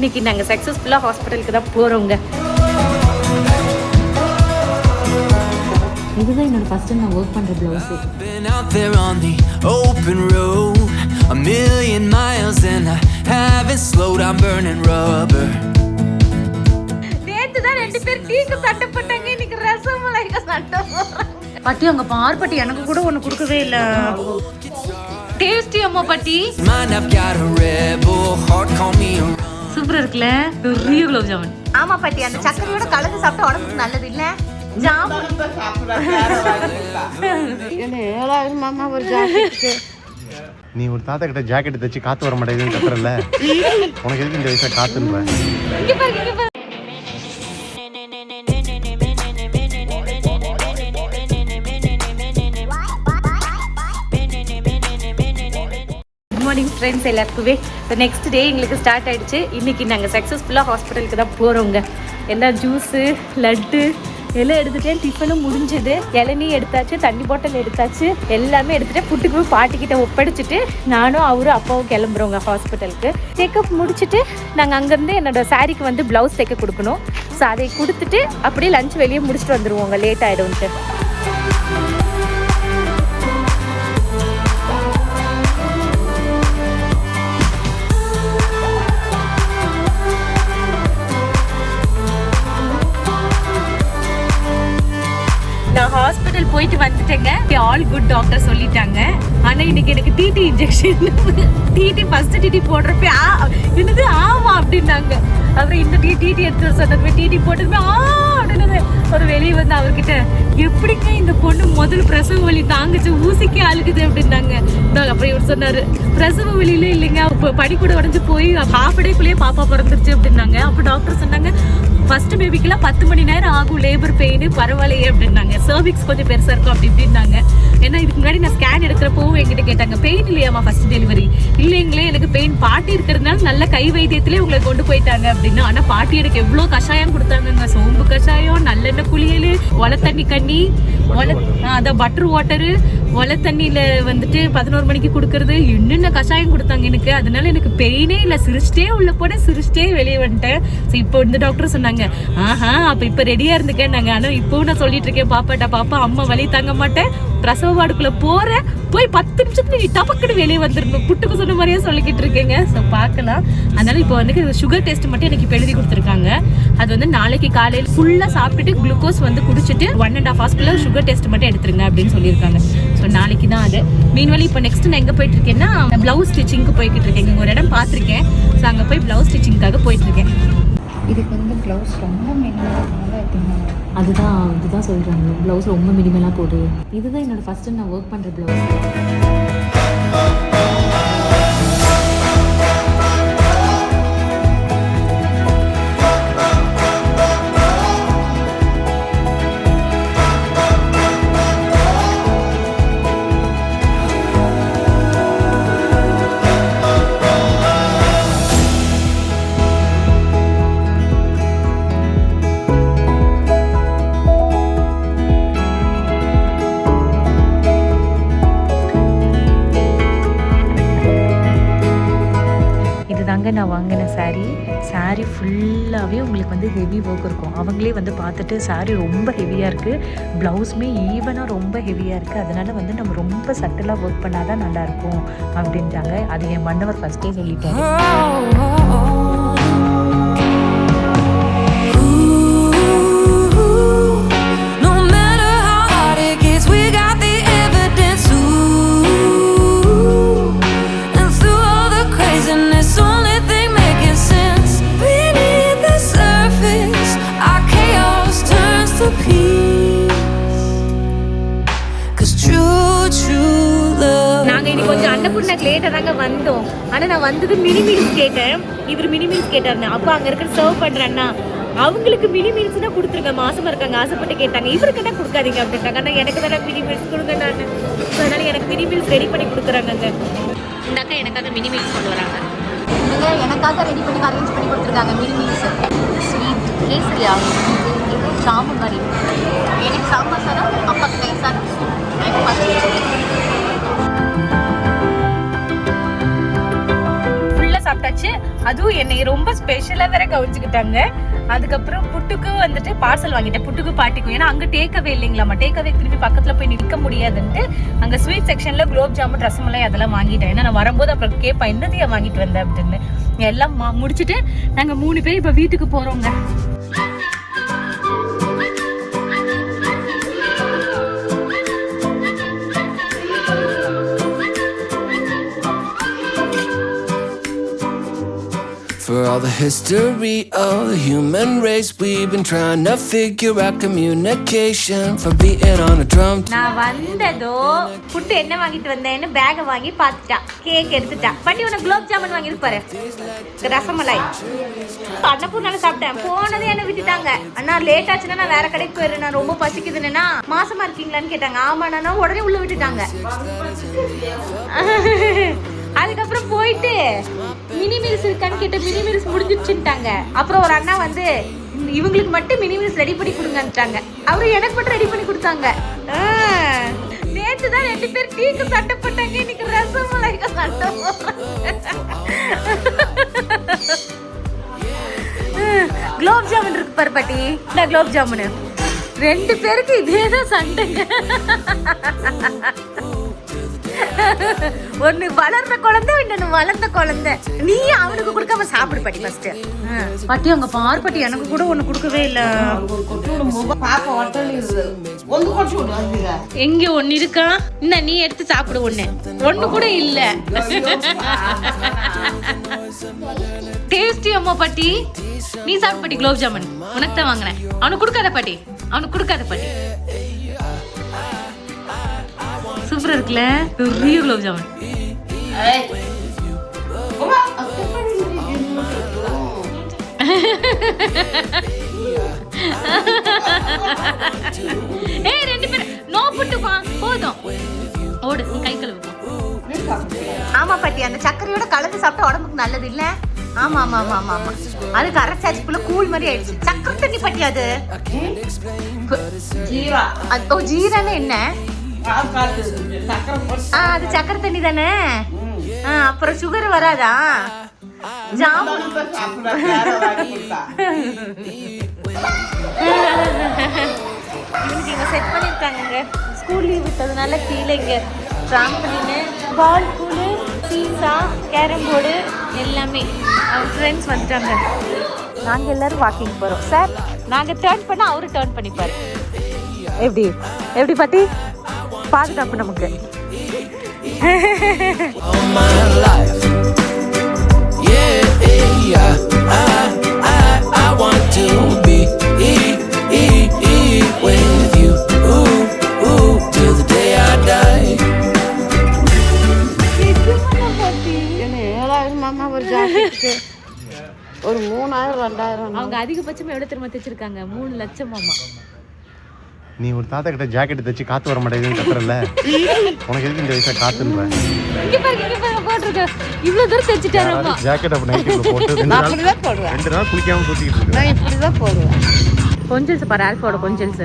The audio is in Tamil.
இன்னைக்கு நாங்கள் சக்ஸஸ்ஃபுல்லாக ஹாஸ்பிட்டலுக்கு தான் போகிறோங்க. இதுதான் என்னோட ஃபர்ஸ்ட் நான் ஒர்க் பண்ணுற blouse. A million miles and I haven't slowed, I'm burning rubber. நேத்து தான் ரெண்டு பேர் டீக்கு சட்டை போட்டாங்க, இன்னைக்கு ரசமலாய்க்கு சட்டை போடுறாங்க. பாட்டி அங்க பார் பாட்டி, எனக்கு கூட ஒன்னு கொடுக்கவே இல்ல. டேஸ்டி அம்மா பாட்டி. சூப்பரா இருக்குல, பெரிய குலோப் ஜாமுன். ஆமா பாட்டி, அந்த சக்கரையோட கலந்து சாப்பிட்டா உடம்புக்கு நல்லது இல்ல. ஜாமுன் மாமா ஒரு ஜாக்கெட். நீ ஒரு தாத்தா கிட்ட ஜாக்கெட் தச்சு காத்து வர மாட்டேங்குதுன்னு கத்துறல, உனக்கு எதுக்கு இந்த வயசுல காத்துன்ற? குட் மார்னிங் ஃப்ரெண்ட்ஸ் எல்லாருக்குமே. இப்போ நெக்ஸ்ட் டே எங்களுக்கு ஸ்டார்ட் ஆகிடுச்சு. இன்றைக்கி நாங்கள் சக்ஸஸ்ஃபுல்லாக ஹாஸ்பிட்டலுக்கு தான் போகிறோங்க. எல்லாம் ஜூஸு லட்டு எல்லாம் எடுத்துகிட்டேன். டிஃபனும் முடிஞ்சது, இளநீ எடுத்தாச்சு, தண்ணி பாட்டில் எடுத்தாச்சு, எல்லாமே எடுத்துகிட்டு புட்டுக்கு போய் பாட்டிக்கிட்ட ஒப்படைச்சிட்டு நானும் அவரும் அப்பாவும் கிளம்புறோங்க ஹாஸ்பிட்டலுக்கு. செக்கப் முடிச்சுட்டு நாங்கள் அங்கேருந்து என்னோடய சாரிக்கு வந்து ப்ளவுஸ் தைக்க கொடுக்கணும். ஸோ அதை கொடுத்துட்டு அப்படியே லஞ்ச் வெளியே முடிச்சுட்டு வந்துடுவோங்க, லேட் ஆகிடும்ட்டு. நான் ஹாஸ்பிட்டல் போயிட்டு வந்துட்டேங்க. ஆல் குட் டாக்டர் சொல்லிட்டாங்க. ஆனால் இன்னைக்கு எனக்கு TT injection, TT first TT போடுறப்ப என்னது ஆமா அப்படின்னாங்க. அப்புறம் இந்த டிடி எடுத்து சொன்னதுமே டிடி போட்டதுமே அப்படின்னு ஒரு வெளியே வந்து அவர்கிட்ட, எப்படிங்க இந்த பொண்ணு முதல் பிரசவ வலி தாங்குச்சு, ஊசிக்கே அழுகுது அப்படின்னாங்க. அப்புறம் இவர் சொன்னாரு, பிரசவ வலியில இல்லைங்க, படி கூட உடஞ்சு போய் ஹாஃப் டேக்குள்ளேயே பாப்பா பிறந்துருச்சு அப்படின்னாங்க. அப்போ டாக்டர் சொன்னாங்க, ஃபர்ஸ்ட் பேபிக்கெல்லாம் 10 மணி நேரம் ஆகும் லேபர் பெயின், பரவாயில்லையே அப்படின்னாங்க. சர்விக்ஸ் கொஞ்சம் பெருசாக இருக்கும் அப்படி இப்படின்னாங்க. ஏன்னா இதுக்கு முன்னாடி நான் ஸ்கேன் எடுக்கிறப்பவும் என்கிட்ட கேட்டாங்க, பெயின் இல்லையாமா ஃபர்ஸ்ட் டெலிவரி? இல்லைங்களே, எனக்கு பெயின் பாட்டி இருக்கிறதுனால நல்ல கை வைத்தியத்திலே உங்களை கொண்டு போயிட்டாங்க அப்படின்னு. ஆனால் பாட்டி எனக்கு எவ்வளோ கஷாயம் கொடுத்தாங்கங்க. சோம்பு கஷாயம், நல்லெண்ணெய் குளியல், ஒலை தண்ணி கண்ணி, அதை பட்டர் வாட்டரு, ஒலை தண்ணியில் வந்துட்டு 11 மணிக்கு கொடுக்கறது, என்னென்ன கஷாயம் கொடுத்தாங்க எனக்கு. அதனால எனக்கு பெயினே இல்லை, சிரிச்சிட்டே உள்ள போட சிரிச்சிட்டே வெளியே வந்துட்டேன். ஸோ இப்போ இந்த டாக்டர் சொன்னாங்க, ஆஹா அப்போ இப்போ ரெடியாக இருந்துக்கேன் நாங்கள். ஆனால் இப்போவும் நான் சொல்லிட்டு இருக்கேன், பாப்பாட்டா பாப்பா அம்மா வலி தாங்க மாட்டேன், பிரசவ வார்டுக்குள்ளே போகிறேன், போய் 10 நிமிஷத்துல நீ டபக்குன்னு வெளியே வந்துடணும், புட்டுக்கு சொன்ன மாதிரியே சொல்லிக்கிட்டு இருக்கேங்க. ஸோ பார்க்கலாம். அதனால இப்போ வந்து சுகர் டெஸ்ட் மட்டும் எனக்கு இப்போ எழுதி கொடுத்துருக்காங்க. அது வந்து நாளைக்கு காலையில் ஃபுல்லாக சாப்பிட்டுட்டு குளுக்கோஸ் வந்து குடிச்சிட்டு 1.5 ஹவர்ஸ்க்குள்ள சுகர் டெஸ்ட் மட்டும் எடுத்துருங்க அப்படின்னு சொல்லியிருக்காங்க. ஸோ நாளைக்கு தான் அது. மீன்வெளி இப்போ நெக்ஸ்ட் நான் எங்கே போயிட்டு இருக்கேன்னா, ப்ளவுஸ் ஸ்டிச்சிங்க்கு போய்கிட்டு இருக்கேன். இங்கே ஒரு இடம் பார்த்துருக்கேன். ஸோ அங்கே போய் ப்ளவுஸ் ஸ்டிச்சிங்காக போயிட்டு இருக்கேன். இதுக்கு வந்து ப்ளவுஸ் ரொம்ப மினிமலாக இருக்குங்க. இதுதான் சொல்கிறாங்க, ப்ளவுஸ் ரொம்ப மினிமலாக போடு. இதுதான் என்னோடய ஃபஸ்ட்டு நான் ஒர்க் பண்ணுற ப்ளவுஸ். நான் வாங்கின சாரீ ஃபுல்லாகவே உங்களுக்கு வந்து ஹெவி ஒர்க் இருக்கும். அவங்களே வந்து பார்த்துட்டு சாரீ ரொம்ப ஹெவியாக இருக்குது, ப்ளவுஸுமே ஈவனாக ரொம்ப ஹெவியாக இருக்குது, அதனால் வந்து நம்ம ரொம்ப சட்டிலாக ஒர்க் பண்ணால் தான் நல்லாயிருக்கும் அப்படின்ட்டாங்க. அது என் மன்னவர் ஃபஸ்ட்டே சொல்லிட்டாங்க. லேட்டாக தாங்க வந்தோம். ஆனால் நான் வந்தது மினி மீல்ஸ் கேட்டேன். இவர் மினி மீல்ஸ் கேட்டாருண்ணா. அப்போ அங்கே இருக்கிற சர்வ் பண்ணுறேன்னா அவங்களுக்கு மினி மீல்ஸ் தான் கொடுத்துருங்க, மாசமாக இருக்காங்க, ஆசைப்பட்டு கேட்டாங்க. இவருக்கு என்ன கொடுக்காதீங்க அப்படின்ட்டாங்க. ஆனால் எனக்கு தானே மினி மீல்ஸ் கொடுங்க நான். ஸோ அதனால் எனக்கு மினி மீல்ஸ் ரெடி பண்ணி கொடுக்குறாங்க. இந்த அக்கா எனக்காக மினி மீல்ஸ் கொண்டு வராங்க. எனக்காக ரெடி பண்ணி அரேஞ்ச் பண்ணி கொடுத்துருக்காங்க mini meals. Sweet Kesariya, jamun மாதிரி. எனக்கு சாம்பார் சாதம், அப்பாக்கு தயிர் சாதம், எனக்கு சாப்பிட்டாச்சு. அதுவும் என்னை ரொம்ப ஸ்பெஷலா வேற கவனிச்சுக்கிட்டாங்க. அதுக்கப்புறம் புட்டுக்கு வந்துட்டு பார்சல் வாங்கிட்டேன், புட்டுக்கு பாட்டிக்கும். ஏன்னா அங்க டேக்அவே இல்லைங்களாமா, டேக்அவே திரும்பி பக்கத்துல போய் நிற்க முடியாதுன்ட்டு அங்க ஸ்வீட் செக்ஷன்ல குலோப் ஜாமுன் ரசமலை அதெல்லாம் வாங்கிட்டேன். ஏன்னா நான் வரும்போது அப்புறம் கேட்பேன் என்னதையா வாங்கிட்டு வந்தேன் அப்படின்னு. எல்லாம் முடிச்சுட்டு நாங்க 3 பேர் இப்ப வீட்டுக்கு போறோங்க. For all the history of the human race, we've been trying to figure out communication from beating on a drum. நான் வந்ததோ புட்டு என்ன வாங்கிட்டு வந்தேன்னு பேக வாங்கி பார்த்துட்டா, கேக் எடுத்துட்டா. பாட்டி உனக்கு குலோப் ஜாமுன் வாங்கியிருப்பாரு, ரசமலாய். அன்னப்பூர்ணால சாப்பிட்டேன். போனதே என்ன விட்டுட்டாங்க. அண்ணா லேட் ஆச்சுன்னா நான் வேற கடைக்கு போயிடுறேன், நான் ரொம்ப பசிக்குதுன்னா. மாசமா இருக்கீங்களான்னு கேட்டாங்க. ஆமாண்ணா. உடனே உள்ள விட்டுட்டாங்க. அதுக்கப்புறம் போயிட்டு மினி மீல்ஸ் இருக்கான்னு கேட்ட, மினி மீல்ஸ் முடிஞ்சிருச்சுட்டாங்க. அப்புறம் ஒரு அண்ணா வந்து இவங்களுக்கு மட்டும் மினி மீல்ஸ் ரெடி பண்ணி கொடுங்கன்ட்டாங்க. அவரு எனக்கு மட்டும் ரெடி பண்ணி கொடுத்தாங்க. நேற்று தான் 2 பேர் டீக்கு சண்டை போட்டாங்க, இன்னைக்கு ரசமலாய்க்கு சண்டை போட்டாங்க. குலோப் ஜாமுன் இருக்கு பாரு பாட்டி, இந்த குலோப் ஜாமுன் 2 பேருக்கு இதேதான் சண்டைங்க. ஒன்னு வளர்ந்த குழந்தை, இன்னொன்னு வளர்ந்த குழந்தை. நீ அவனுக்கு கொடுக்காம சாப்பிடு பாட்டி ஃபர்ஸ்ட். பாட்டி அவங்க பார் பாட்டி, எனக்கு கூட ஒண்ணு கொடுக்கவே இல்ல. எங்க ஒண்ணு இருக்கா? என்ன நீ எடுத்து சாப்பிடு. ஒண்ணு கூட இல்ல. டேஸ்டி அம்மா பாட்டி. நீ சாப்பிடு பாட்டி குலோப் ஜாமுன், உனக்கு தான் வாங்கினேன். அவனுக்கு கொடுக்காத பாட்டி, அவனுக்கு கொடுக்காத பாட்டி. சூப்பரா இருக்குல்ல, பெரிய குலோப் ஜாமுன். ஏய் 2 பேர் நோ புட்டுப்பா, போதும். ஓடு, கை கழுவு. ஆமா பாட்டி, அந்த சக்கரையோட கலந்து சாப்பிட்டா உடம்புக்கு நல்லது இல்ல. ஆமா ஆமா ஆமா ஆமா ஆமா. அது கரைச்சாச்சுக்குள்ள கூழ் மாதிரி ஆயிடுச்சு. சக்கரை தண்ணி பாட்டி அது. ஜீரா. ஓ ஜீரான்னு என்ன? அது சக்கரை தண்ணி தானே. அப்புறம் சுகர் வராதா? ஜாமுன் இவங்க செட் பண்ணிருக்காங்க. ஸ்கூல் லீவ் விட்டதுனால கீழே இங்க trampoline, ball pool, seesaw, carrom board எல்லாமே. அவர் ஃப்ரெண்ட்ஸ் வந்துட்டாங்க. நாங்க எல்லாரும் வாக்கிங் போறோம். சார் நாங்க டர்ன் பண்ணா அவரு டர்ன் பண்ணிப்பாரு. எப்படி எப்படி பாட்டி? பாதுகாப்பு நமக்கு. ஒரு 3000 2000. அவங்க அதிகபட்சமா எவ்வளவு திரும்ப தைச்சிருக்காங்க? 3 லட்சம் மாமா. நீ ஒரு தாத்தா கிட்ட ஜாக்கெட் தைச்சு காத்து வர மாட்டேங்குதுன்னு கத்துறல, உனக்கு எதுக்கு இந்த வயசுல காத்துன்ற? இங்க பாருங்க போட்டுருக்கு. இவ்வளவு தூரம் தைச்சிட்டாருமா ஜாக்கெட். அப்ப நைட்டுக்குள்ள போட்டு 2 நாள் குளிக்காம சுத்திட்டு இருக்கு. நான் இப்படிதான் போடுவேன். கொஞ்சல்ஸ் பாரு, ஆல்ஃபாவோட கொஞ்சல்ஸ்.